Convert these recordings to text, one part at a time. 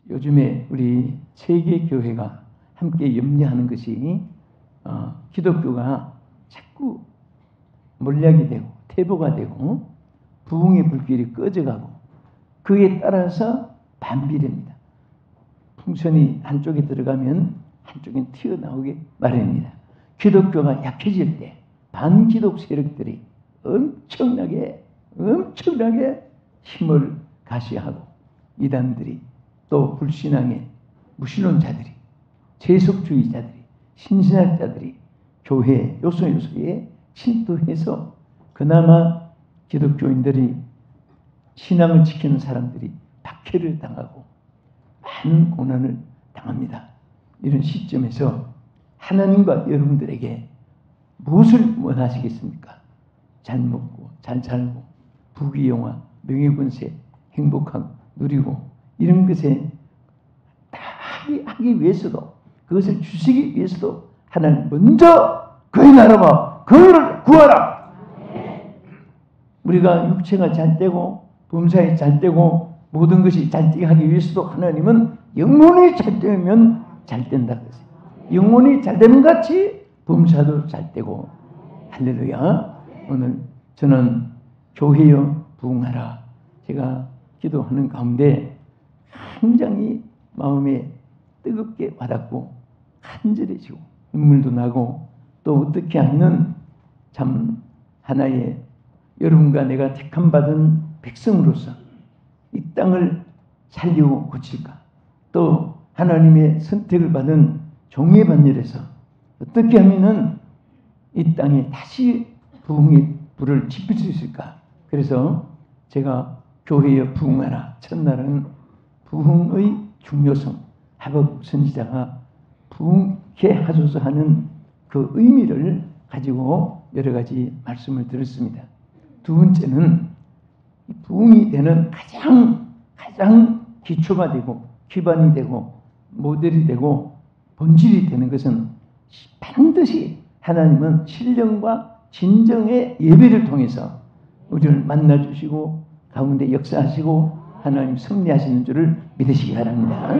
요즘에 우리 세계 교회가 함께 염려하는 것이 기독교가 자꾸 몰락이 되고 퇴보가 되고 부흥의 불길이 꺼져가고 그에 따라서 반비례입니다. 풍선이 한쪽에 들어가면 한쪽엔 튀어나오게 마련입니다. 기독교가 약해질 때 반기독 세력들이 엄청나게 힘을 가시하고 이단들이 또 불신앙의 무신론자들이 세속주의자들이 신신학자들이 교회 요소에 침투해서 그나마 기독교인들이 신앙을 지키는 사람들이 박해를 당하고 많은 고난을 당합니다. 이런 시점에서 하나님과 여러분들에게 무엇을 원하시겠습니까? 잘 먹고 잘 살고 부귀영화 명예권세 행복하고 누리고 이런 것에 다 하기 위해서도 그것을 주시기 위해서도 하나님 먼저 그의 나라와 그를 구하라. 우리가 육체가 잘 되고 범사에 잘 되고 모든 것이 잘 되게 하기 위해서도 하나님은 영혼이 잘 되면 잘 된다 그랬어요. 영혼이 잘 되는 같이 범사도 잘 되고 할렐루야. 오늘 저는 교회여 부흥하라 제가 기도하는 가운데 굉장히 마음에 뜨겁게 와닿고 간절해지고 눈물도 나고 또 어떻게 하면 참 하나의 여러분과 내가 택함받은 백성으로서 이 땅을 살리고 고칠까 또 하나님의 선택을 받은 종의 반열에서 어떻게 하면 이 땅에 다시 부흥의 불을 지필 수 있을까. 그래서 제가 교회에 부흥하라 첫날은 부흥의 중요성 하박국 선지자가 부흥케 하소서 하는 그 의미를 가지고 여러 가지 말씀을 들었습니다. 두 번째는 부흥이 되는 가장 기초가 되고 기반이 되고 모델이 되고 본질이 되는 것은 반드시 하나님은 신령과 진정의 예배를 통해서 우리를 만나주시고 가운데 역사하시고 하나님 섭리하시는 줄을 믿으시기 바랍니다.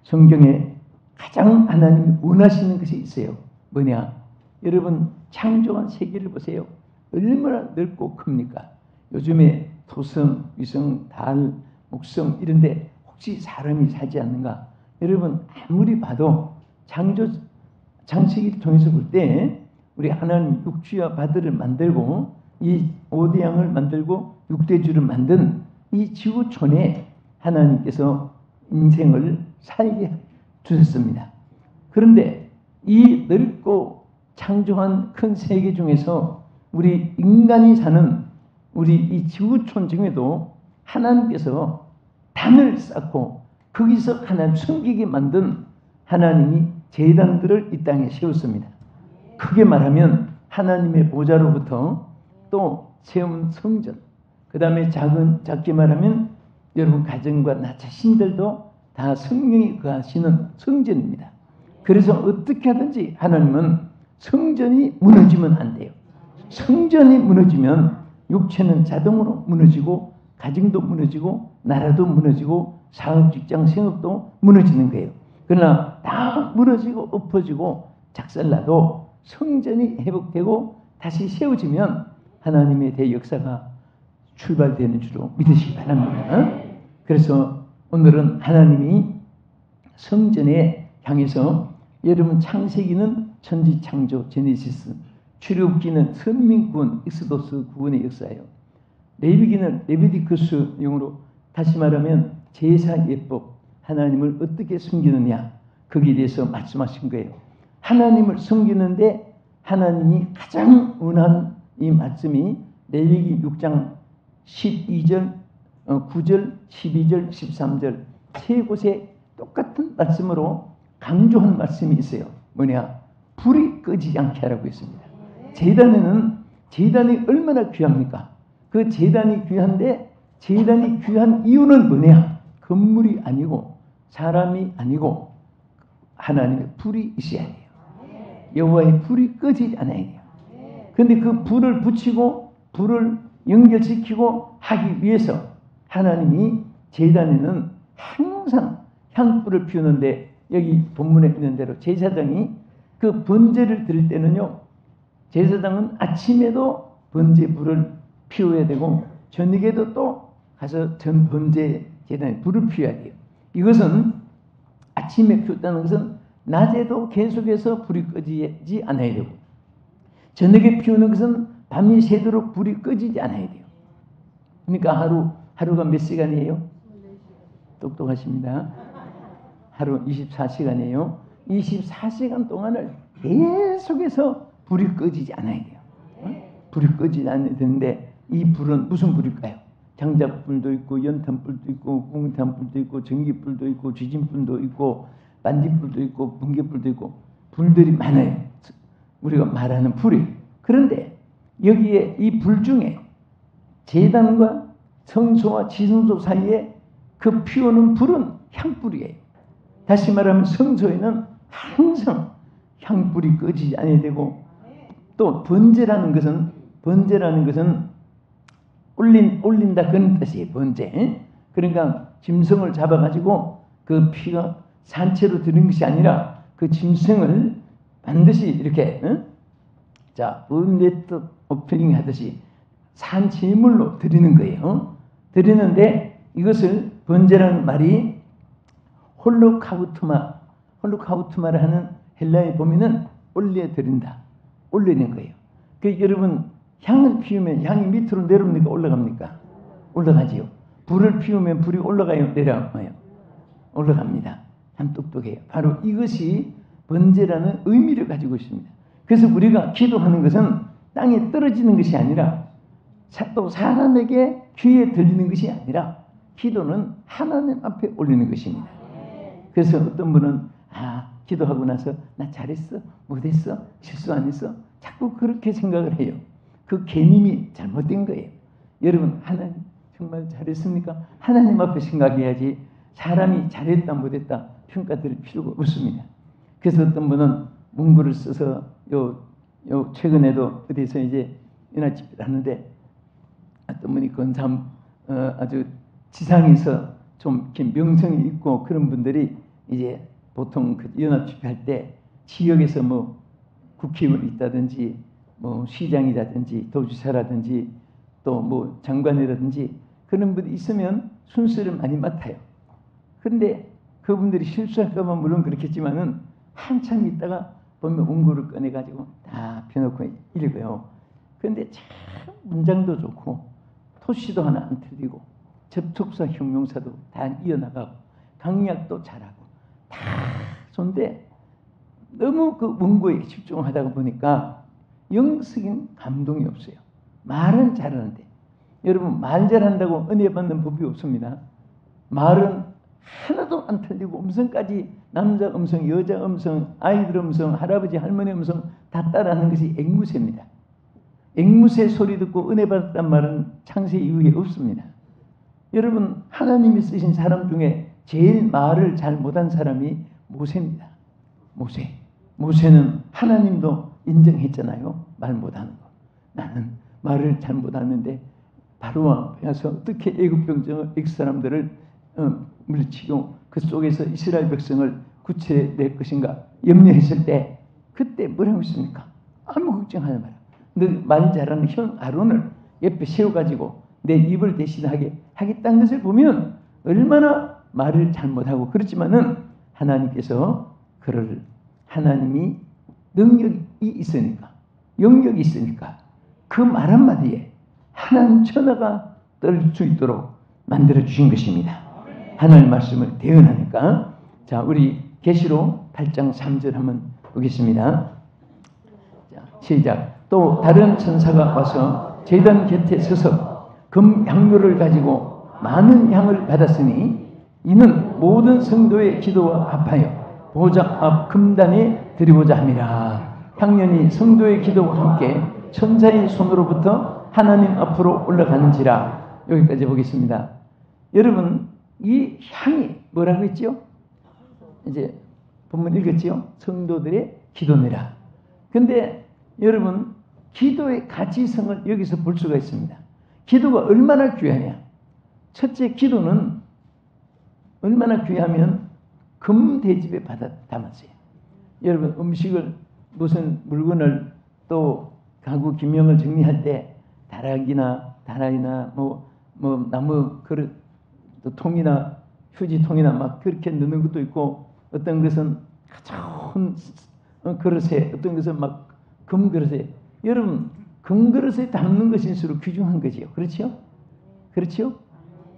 성경에 가장 하나님이 원하시는 것이 있어요. 뭐냐? 여러분 창조한 세계를 보세요. 얼마나 넓고 큽니까? 요즘에 토성, 위성, 달, 목성 이런데 혹시 사람이 살지 않는가? 여러분 아무리 봐도 창세기를 통해서 볼 때 우리 하나님 육지와 바다를 만들고 이 오대양을 만들고 육대주를 만든 이 지구촌에 하나님께서 인생을 살게 주셨습니다. 그런데 이 넓고 창조한 큰 세계 중에서 우리 인간이 사는 우리 이 지구촌 중에도 하나님께서 단을 쌓고 거기서 하나님 섬기게 만든 하나님이 제단들을 이 땅에 세웠습니다. 크게 말하면 하나님의 보좌로부터 또 세운 성전, 그 다음에 작게 말하면 여러분 가정과 나 자신들도 다 성령이 거하시는 성전입니다. 그래서 어떻게 하든지 하나님은 성전이 무너지면 안 돼요. 성전이 무너지면 육체는 자동으로 무너지고 가정도 무너지고 나라도 무너지고 사업, 직장, 생업도 무너지는 거예요. 그러나 다 무너지고 엎어지고 작살나도 성전이 회복되고 다시 세워지면 하나님의 대역사가 출발되는 줄로 믿으시기 바랍니다. 그래서 오늘은 하나님이 성전에 향해서 여러분 창세기는 천지창조 제네시스, 출애굽기는 선민구원 엑스도스 구원의 역사예요. 레위기는 레비디쿠스 용어로 다시 말하면 제사 예법, 하나님을 어떻게 섬기느냐 거기에 대해서 말씀하신 거예요. 하나님을 섬기는데 하나님이 가장 원한 이 말씀이 레위기 6장 12절, 9절, 12절, 13절 세 곳에 똑같은 말씀으로 강조한 말씀이 있어요. 뭐냐? 불이 꺼지지 않게 하라고 했습니다. 제단이 얼마나 귀합니까? 그 제단이 귀한데 제단이 귀한 이유는 뭐냐? 건물이 아니고 사람이 아니고 하나님의 불이 있어야 돼요. 여호와의 불이 꺼지지 않아야 돼요. 그런데 그 불을 붙이고 불을 연결시키고 하기 위해서 하나님이 제단에는 항상 향불을 피우는데, 여기 본문에 있는 대로 제사장이 그 번제를 드릴 때는요, 제사장은 아침에도 번제 불을 피워야 되고 저녁에도 또 가서 전 번제 제단에 불을 피워야 돼요. 이것은 아침에 피웠다는 것은 낮에도 계속해서 불이 꺼지지 않아야 되고, 저녁에 피우는 것은 밤이 새도록 불이 꺼지지 않아야 돼요. 그러니까 하루가 몇 시간이에요? 똑똑하십니다. 하루 24시간이에요. 24시간 동안을 계속해서 불이 꺼지지 않아야 돼요. 불이 꺼지지 않아야 되는데, 이 불은 무슨 불일까요? 장작불도 있고 연탄불도 있고 공탄불도 있고 전기불도 있고 지진불도 있고 반딧불도 있고 번개불도 있고 불들이 많아요. 우리가 말하는 불이. 그런데 여기에 이 불 중에 제단과 성소와 지성소 사이에 그 피우는 불은 향불이에요. 다시 말하면 성소에는 항상 향불이 꺼지지 않아야 되고, 또 번제라는 것은 올린다 그런 뜻이에요. 번제. 그러니까 짐승을 잡아가지고 그 피가 산채로 드는 것이 아니라 그 짐승을 반드시 이렇게 자 burnt offering 하듯이 산제물로 드리는 거예요. 드리는데 이것을 번제라는 말이 홀로카우트마를 하는 헬라에 보면은 올려드린다, 올리는 거예요. 그 여러분 향을 피우면 향이 밑으로 내려옵니까? 올라갑니까? 올라가지요. 불을 피우면 불이 올라가요? 내려가요? 올라갑니다. 참 똑똑해요. 바로 이것이 번제라는 의미를 가지고 있습니다. 그래서 우리가 기도하는 것은 땅에 떨어지는 것이 아니라, 또 사람에게 귀에 들리는 것이 아니라, 기도는 하나님 앞에 올리는 것입니다. 그래서 어떤 분은 기도하고 나서 나 잘했어? 못했어? 실수 안 했어? 자꾸 그렇게 생각을 해요. 그 개념이 잘못된 거예요. 여러분, 하나님 정말 잘했습니까? 하나님 앞에 생각해야지 사람이 잘했다 못했다 평가드릴 필요가 없습니다. 그래서 어떤 분은 문구를 써서 요 최근에도 어디서 이제 연합집회를 하는데, 어떤 분이 그건 참 아주 지상에서 좀 이렇게 명성이 있고 그런 분들이 이제 보통 그 연합집회 할 때 지역에서 뭐 국회의원이 있다든지 뭐 시장이라든지 도지사라든지 또 뭐 장관이라든지 그런 분이 있으면 순서를 많이 맡아요. 그런데 그분들이 실수할까 봐 물론 그렇겠지만은 한참 있다가 보면 원고를 꺼내가지고 다 펴놓고 읽어요. 그런데 참 문장도 좋고 토시도 하나 안 틀리고 접촉사 형용사도 다 이어나가고 강약도 잘하고 다 좋은데, 너무 그 원고에 집중하다가 보니까 영적인 감동이 없어요. 말은 잘하는데, 여러분 말 잘한다고 은혜 받는 법이 없습니다. 말은 하나도 안 틀리고 음성까지 남자 음성, 여자 음성, 아이들 음성, 할아버지 할머니 음성 다 따라하는 것이 앵무새입니다. 앵무새 소리 듣고 은혜 받았단 말은 창세 이후에 없습니다. 여러분, 하나님이 쓰신 사람 중에 제일 말을 잘 못한 사람이 모세입니다. 모세는 하나님도 인정했잖아요. 말 못하는 거. 나는 말을 잘 못하는데 바로 앞에 가서 어떻게 애굽 사람들을 물리치고 그 속에서 이스라엘 백성을 구출해낼 것인가 염려했을 때, 그때 뭐라고 했습니까? 아무 걱정하지 마라. 너 말 잘하는 형 아론을 옆에 세워가지고 내 입을 대신하게 하겠다는 것을 보면 얼마나 말을 잘못하고, 그렇지만은 하나님께서 하나님이 능력이 있으니까, 영역이 있으니까 그 말 한마디에 하나님 천하가 떨릴 수 있도록 만들어 주신 것입니다. 하나님 말씀을 대언하니까. 자, 우리 계시록 8장 3절 한번 보겠습니다. 자, 시작. 또 다른 천사가 와서 제단 곁에 서서 금 향료를 가지고 많은 향을 받았으니 이는 모든 성도의 기도와 합하여 보좌 앞 금단에 드리고자 함이라. 향년이 성도의 기도와 함께 천사의 손으로부터 하나님 앞으로 올라가는지라. 여기까지 보겠습니다. 여러분, 이 향이 뭐라고 했죠? 이제 본문 읽었지요? 성도들의 기도내라. 근데 여러분, 기도의 가치성을 여기서 볼 수가 있습니다. 기도가 얼마나 귀하냐. 첫째, 기도는 얼마나 귀하면 금대접에 받아 담았어요. 여러분, 음식을 무슨 물건을 또 가구 기명을 정리할 때 다락이나 뭐 나무 그릇 또 통이나 휴지통이나 막 그렇게 넣는 것도 있고, 어떤 것은 좋은 그릇에, 어떤 것은 막 금그릇에. 여러분, 금그릇에 담는 것일수록 귀중한 거지요. 그렇죠? 그렇죠?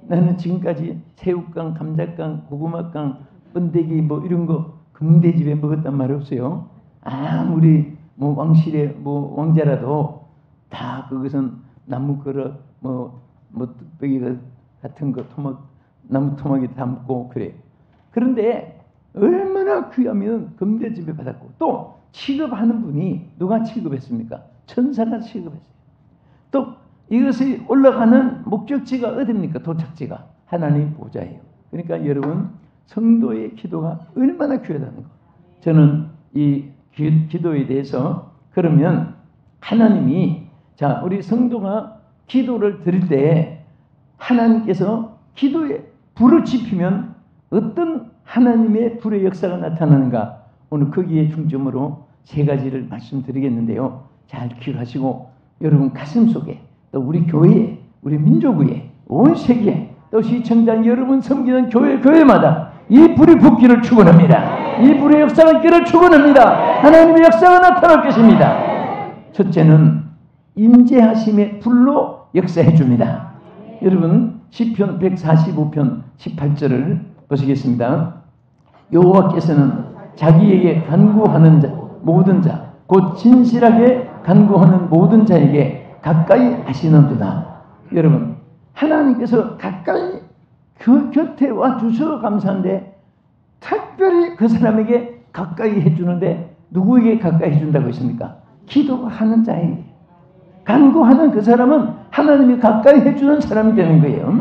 나는 지금까지 새우깡, 감자깡, 고구마깡, 번데기 뭐 이런 거 금대집에 먹었단 말 없어요. 아무리 뭐 왕실의 뭐 왕자라도 다 그것은 나무 그릇, 뭐 뚝배기 같은 거 나무 토막에 담고 그래. 그런데 얼마나 귀하면 금대접에 받았고, 또 취급하는 분이 누가 취급했습니까? 천사가 취급했어요. 또 이것이 올라가는 목적지가 어디입니까? 도착지가 하나님 보좌예요. 그러니까 여러분, 성도의 기도가 얼마나 귀하다는 거. 저는 이 기도에 대해서, 그러면 하나님이, 자, 우리 성도가 기도를 드릴 때 하나님께서 기도에 불을 지피면 어떤 하나님의 불의 역사가 나타나는가, 오늘 거기에 중점으로 세 가지를 말씀드리겠는데요. 잘 기억하시고 여러분 가슴 속에, 또 우리 교회에, 우리 민족 위에, 온 세계에, 또 시청자 여러분 섬기는 교회마다 이 불이 붙기를 축원합니다. 이 불의 역사가 있기를 축원합니다. 하나님의 역사가 나타날 것입니다. 첫째는 임재하심의 불로 역사해 줍니다. 여러분, 시편 145편 18절을 보시겠습니다. 여호와께서는 자기에게 간구하는 자, 모든 자, 곧 진실하게 간구하는 모든 자에게 가까이 하시는도다. 여러분, 하나님께서 가까이 그 곁에 와 주셔서 감사한데, 특별히 그 사람에게 가까이 해주는데, 누구에게 가까이 해준다고 했습니까? 기도하는 자에게. 간구하는 그 사람은 하나님이 가까이 해주는 사람이 되는 거예요.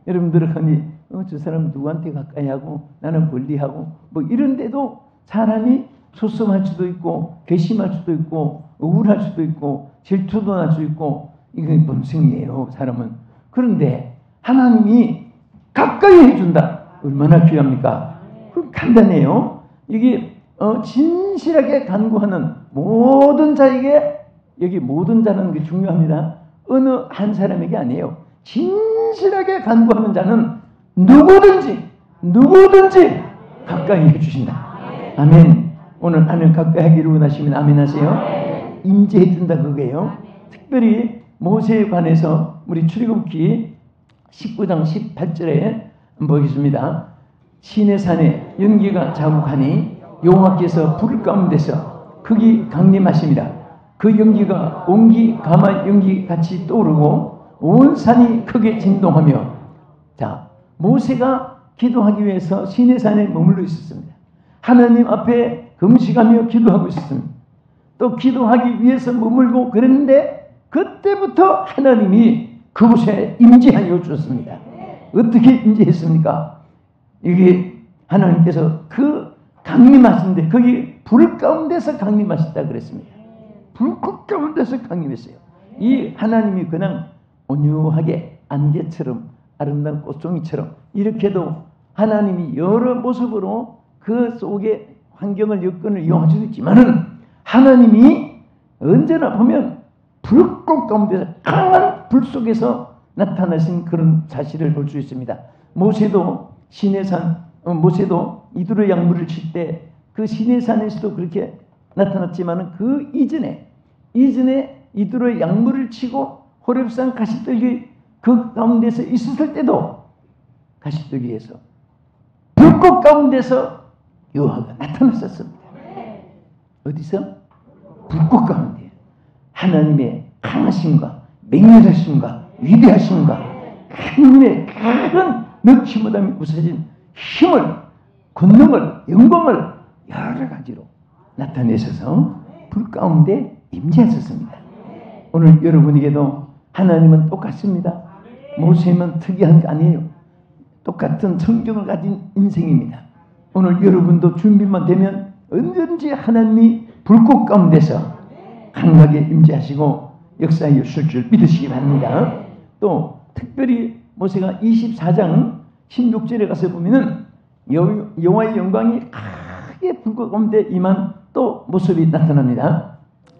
여러분들은 흔히 저 사람 누구한테 가까이 하고 나는 멀리하고 뭐 이런데도 사람이 소송할 수도 있고 괘씸할 수도 있고 우울할 수도 있고 질투도 날 수 있고, 이건 본성이에요, 사람은. 그런데 하나님이 가까이 해준다. 얼마나 귀합니까? 그럼 간단해요. 이게 진실하게 간구하는 모든 자에게, 여기 모든 자는 게 중요합니다. 어느 한 사람에게 아니에요. 진실하게 간구하는 자는 누구든지 가까이 해주신다. 아멘. 오늘 하늘 가까이 하기를 원하시면 아멘 하세요. 임재해 준다 그거예요. 특별히 모세에 관해서 우리 출애굽기 19장 18절에 보겠습니다. 시내산에 연기가 자국하니 여호와께서 불 가운데서 극이 강림하십니다. 그 연기가 온기 가마 연기 같이 떠오르고 온 산이 크게 진동하며, 자, 모세가 기도하기 위해서 시내산에 머물러 있었습니다. 하나님 앞에 금식하며 기도하고 있었습니다. 또 기도하기 위해서 머물고 그랬는데, 그때부터 하나님이 그곳에 임재하여 주셨습니다. 어떻게 임재했습니까? 이게 하나님께서 그 강림하신데, 거기 불 가운데서 강림하셨다 그랬습니다. 불 가운데서 강림했어요. 이 하나님이 그냥 온유하게 안개처럼, 아름다운 꽃송이처럼 이렇게도 하나님이 여러 모습으로 그 속에 환경을, 여건을 이용할 수도 있지만은, 하나님이 언제나 보면 불꽃 가운데서, 강한 불 속에서 나타나신 그런 사실을 볼 수 있습니다. 모세도 시내산, 모세도 이두로 양물을 칠 때 그 시내산에서도 그렇게 나타났지만은, 그 이전에 이두로 양물을 치고 호렙산 가시떨기 그 가운데서 있었을 때도 가시떨기에서 불꽃 가운데서 여호와가 나타났었습니다. 어디서? 불꽃 가운데. 하나님의 강하심과 맹렬하심과 위대하심과 하나님의 큰 넘치보다 부서진 힘을, 권능을, 영광을 여러 가지로 나타내셔서 불 가운데 임재하셨습니다. 오늘 여러분에게도 하나님은 똑같습니다. 모세만 특이한 게 아니에요. 똑같은 성경을 가진 인생입니다. 오늘 여러분도 준비만 되면 언제든지 하나님이 불꽃 가운데서 강하게 임재하시고 역사하실 줄 믿으시기 바랍니다. 또 특별히 모세가 24장 16절에 가서 보면은 여호와의 영광이 크게 불꽃 가운데 임한 또 모습이 나타납니다.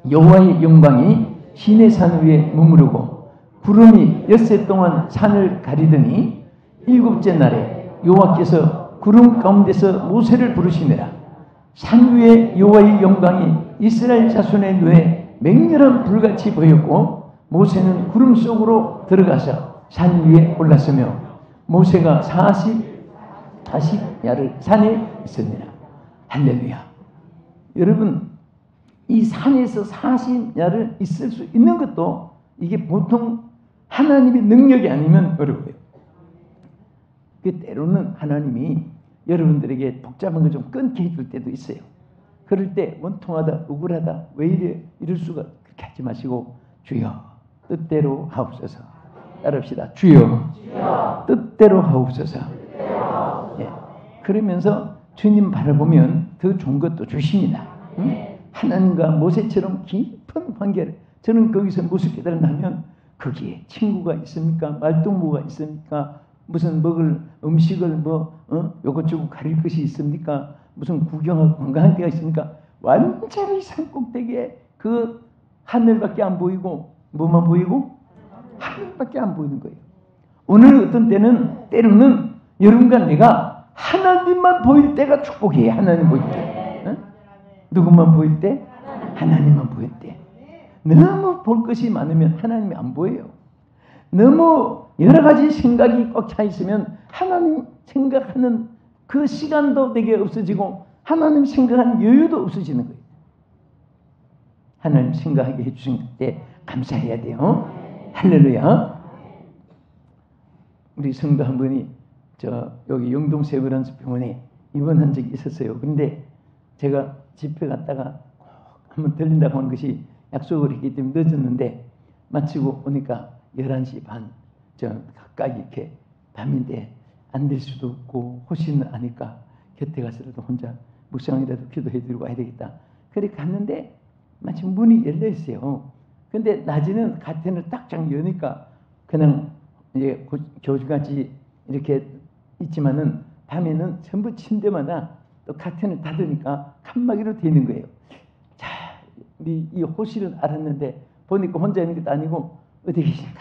여호와의 영광이 시내산 위에 머무르고 구름이 엿새 동안 산을 가리더니 일곱째 날에 여호와께서 구름 가운데서 모세를 부르시니라. 산 위에 여호와의 영광이 이스라엘 자손의 눈에 맹렬한 불같이 보였고 모세는 구름 속으로 들어가서 산 위에 올랐으며 모세가 40야를 산에 있습니다. 할렐루야. 여러분, 이 산에서 40야를 있을 수 있는 것도 이게 보통 하나님의 능력이 아니면 어려워요. 때로는 하나님이 여러분들에게 복잡한 걸 좀 끊게 해줄 때도 있어요. 그럴 때 원통하다, 억울하다, 왜 이래, 이럴 수가 그렇게 하지 마시고 주여 뜻대로 하옵소서. 따라합시다. 주여 뜻대로 하옵소서. 예. 그러면서 주님 바라보면 더 좋은 것도 주십니다. 응? 하나님과 모세처럼 깊은 관계를 저는 거기서 무슨 깨달았냐면 거기에 친구가 있습니까? 말동무가 있습니까? 무슨 먹을 음식을 요것저것 가릴 것이 있습니까? 무슨 구경하고 관광할 데가 있습니까? 완전히 산꼭대기에 그 하늘밖에 안 보이고 뭐만 보이고? 하늘밖에 안 보이는 거예요. 오늘 어떤 때로는 여러분과 내가 하나님만 보일 때가 축복이에요. 하나님 보일 때. 응? 누구만 보일 때? 하나님만 보일 때. 너무 볼 것이 많으면 하나님이 안 보여요. 너무 여러 가지 생각이 꽉 차 있으면 하나님 생각하는 그 시간도 되게 없어지고 하나님 생각하는 여유도 없어지는 거예요. 하나님 생각하게 해주신 때 감사해야 돼요. 할렐루야. 우리 성도 한 분이 여기 영동세브란스 병원에 입원한 적이 있었어요. 근데 제가 집회 갔다가 한번 들린다고 하는 것이 약속을 했기 때문에 늦었는데 마치고 오니까 11시 반 가까이 이렇게 밤인데 안 될 수도 없고 호시는 아니까 곁에 가서라도 혼자 묵상이라도 기도해드리고 와야 되겠다. 그래 갔는데 마침 문이 열려 있어요. 근데 낮에는 가텐을 딱딱 여니까 그냥 이제 교주같이 이렇게 있지만은 밤에는 전부 침대마다 또 카텐을 닫으니까 칸막이로 되어 있는 거예요. 자, 이 호실은 알았는데 보니까 혼자 있는 것도 아니고 어디 계신가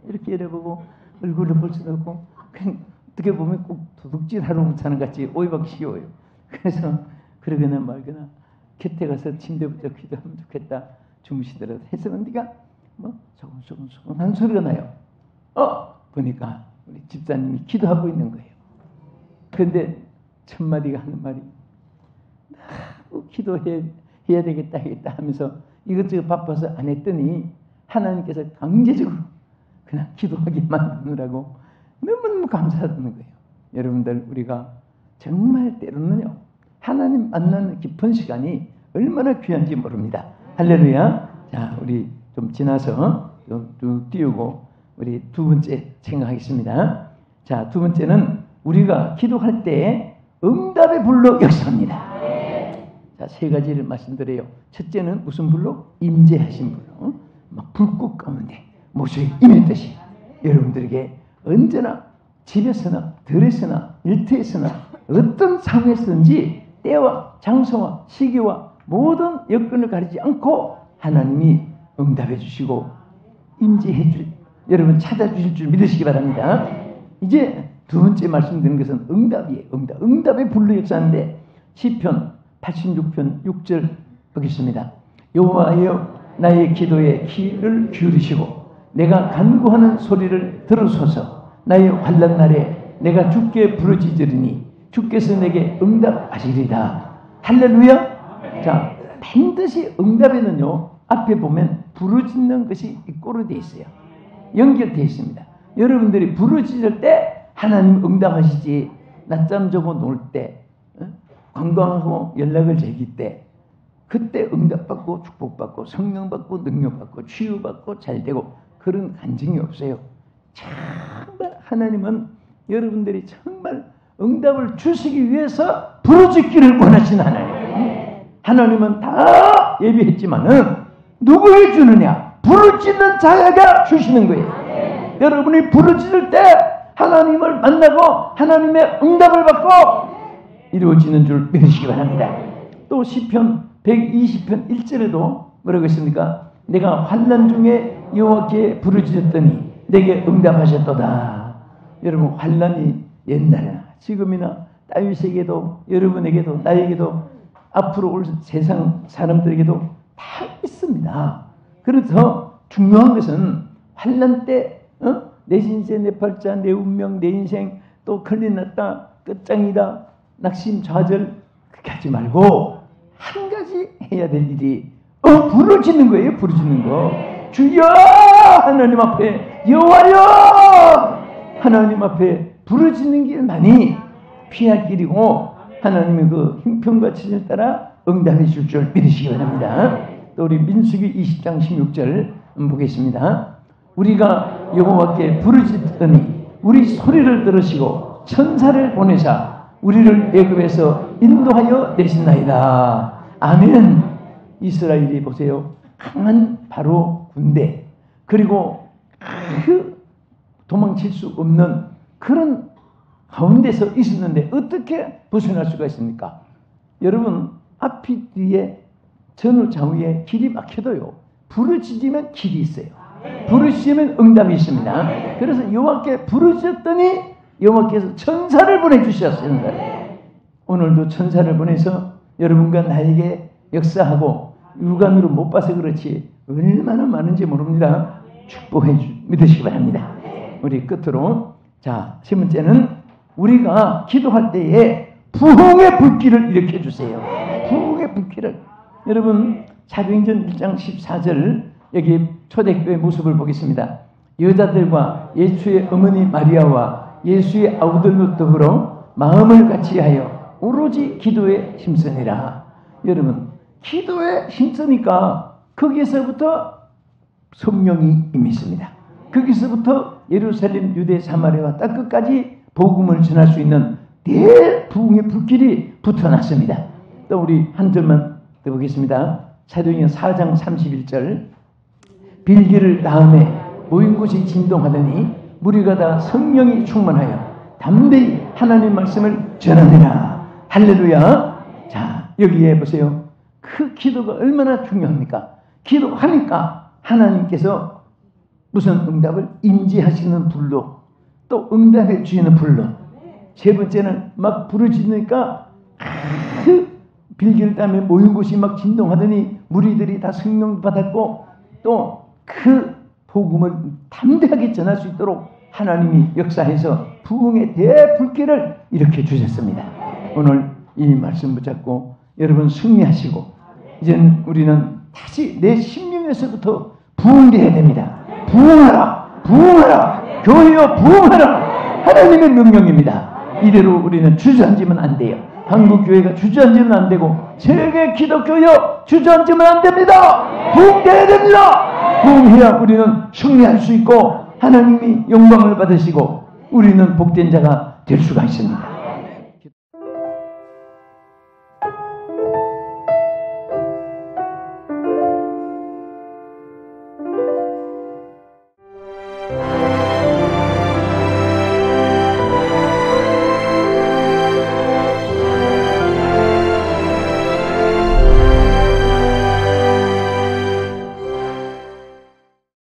이렇게 열어보고 얼굴을 볼 수도 없고 그냥 어떻게 보면 꼭 도둑질하러 온 사람 같이 오이박 쉬워요. 그래서 그러거나 말거나 곁에 가서 침대부터 기도하면 좋겠다 주무시더라도 해서 네가 소곤소곤 하는 소리가 나요. 보니까 우리 집사님이 기도하고 있는 거예요. 그런데 첫 마디가 하는 말이 기도해야 되겠다 하면서 이것저것 바빠서 안 했더니 하나님께서 강제적으로 그냥 기도하게 만드느라고 너무너무 감사하다는 거예요. 여러분들 우리가 정말 때로는요 하나님 만나는 깊은 시간이 얼마나 귀한지 모릅니다. 할렐루야. 자, 우리 좀 지나서 쭉 띄우고 우리 두 번째 생각하겠습니다. 자, 두 번째는 우리가 기도할 때 응답의 불로 역사합니다. 자, 세 가지를 말씀드려요. 첫째는 무슨 불로? 임재하신 불로. 막 불꽃 가운데 모세에 임했듯이 여러분들에게 언제나 집에서나 들에서나 일터에서나 어떤 상황에서든지 때와 장소와 시기와 모든 여건을 가리지 않고 하나님이 응답해 주시고 임재해 줄 여러분 찾아주실 줄 믿으시기 바랍니다. 이제 두 번째 말씀드린 것은 응답이에요. 응답의 불로 역사하는데 시편 86편 6절 보겠습니다. 여호와여 나의 기도에 귀를 기울이시고 내가 간구하는 소리를 들으소서. 나의 환난 날에 내가 주께 부르짖으리니 주께서 내게 응답하시리다. 할렐루야. 자, 반드시 응답에는요 앞에 보면 부르짖는 것이 입고로 되어 있어요. 연결되어 있습니다. 여러분들이 부르짖을 때 하나님 응답하시지. 낮잠 자고 놀 때, 관광하고 연락을 제길 때 그때 응답받고 축복받고 성령받고 능력받고 치유받고 잘되고 그런 간증이 없어요. 정말 하나님은 여러분들이 정말 응답을 주시기 위해서 부르짖기를 원하신 하나님. 하나님은 다 예비했지만은 누구에 주느냐? 부르짖는 자에게 주시는 거예요. 여러분이 부르짖을 때 하나님을 만나고 하나님의 응답을 받고 이루어지는 줄 믿으시기 바랍니다. 또 시편 120편 1절에도 뭐라고 했습니까? 내가 환난 중에 여호와께 부르짖었더니 내게 응답하셨도다. 여러분, 환난이 옛날이나 지금이나 다윗에게도 여러분에게도 나에게도 앞으로 올 세상 사람들에게도 다 있습니다. 그래서 중요한 것은 환난 때 내 신세 내 팔자 내 운명 내 인생 또 큰일 났다 끝장이다 낙심좌절 그렇게 하지 말고 한 가지 해야 될 일이 부르짖는 거예요. 부르짖는 거. 주여 하나님 앞에 여호와여 하나님 앞에 부르짖는 길만이 피할 길이고 하나님의 그 형편과 처지에 따라 응답해 줄 줄 믿으시기 바랍니다. 또 우리 민수기 20장 16절 보겠습니다. 우리가 여호와께 부르짖더니 우리 소리를 들으시고 천사를 보내사 우리를 애굽에서 인도하여 내신나이다. 아멘. 이스라엘이 보세요. 강한 바로 군대 그리고 도망칠 수 없는 그런 가운데서 있었는데 어떻게 벗어날 수가 있습니까? 여러분 앞이 뒤에 전후 좌우에 길이 막혀도요. 부르짖으면 길이 있어요. 부르짖으면 응답이 있습니다. 그래서 여호와께 부르짖었더니 여호와께서 천사를 보내주셨습니다. 오늘도 천사를 보내서 여러분과 나에게 역사하고 육안으로 못 봐서 그렇지 얼마나 많은지 모릅니다. 축복해 믿으시기 바랍니다. 우리 끝으로 자, 세 번째는 우리가 기도할 때에 부흥의 불길을 일으켜 주세요. 부흥의 불길을. 여러분 사도행전 1장 14절 여기 초대교회 모습을 보겠습니다. 여자들과 예수의 어머니 마리아와 예수의 아우들로 더불어 마음을 같이하여 오로지 기도에 힘쓰니라. 여러분 기도에 힘쓰니까 거기에서부터 성령이 임했습니다. 거기서부터 예루살렘, 유대, 사마리아와 땅 끝까지 복음을 전할 수 있는 대부흥의 불길이 붙어났습니다. 또 우리 한 절만 더 보겠습니다. 사도행전 4장 31절 빌기를 다음에 모인 곳이 진동하더니 무리가 다 성령이 충만하여 담대히 하나님 말씀을 전하니라. 할렐루야. 자, 여기에 보세요. 그 기도가 얼마나 중요합니까? 기도하니까 하나님께서 무슨 응답을 임재하시는 불로 또 응답해 주시는 불로 세 번째는 막 부르짖으니까 그 빌기를 따며 모인 곳이 막 진동하더니 무리들이 다 성령 받았고 또 그 복음을 담대하게 전할 수 있도록 하나님이 역사해서 부흥의 대불길을 일으켜 주셨습니다. 오늘 이 말씀 붙잡고 여러분 승리하시고 이제는 우리는 다시 내 심령에서부터 부흥되어야 됩니다. 부흥하라! 부흥하라! 교회여 부흥하라! 하나님의 명령입니다. 이대로 우리는 주저앉으면 안 돼요. 한국교회가 주저앉으면 안 되고 세계 기독교여 주저앉으면 안 됩니다. 부흥되어야 됩니다. 부흥해야 우리는 승리할 수 있고 하나님이 영광을 받으시고 우리는 복된 자가 될 수가 있습니다.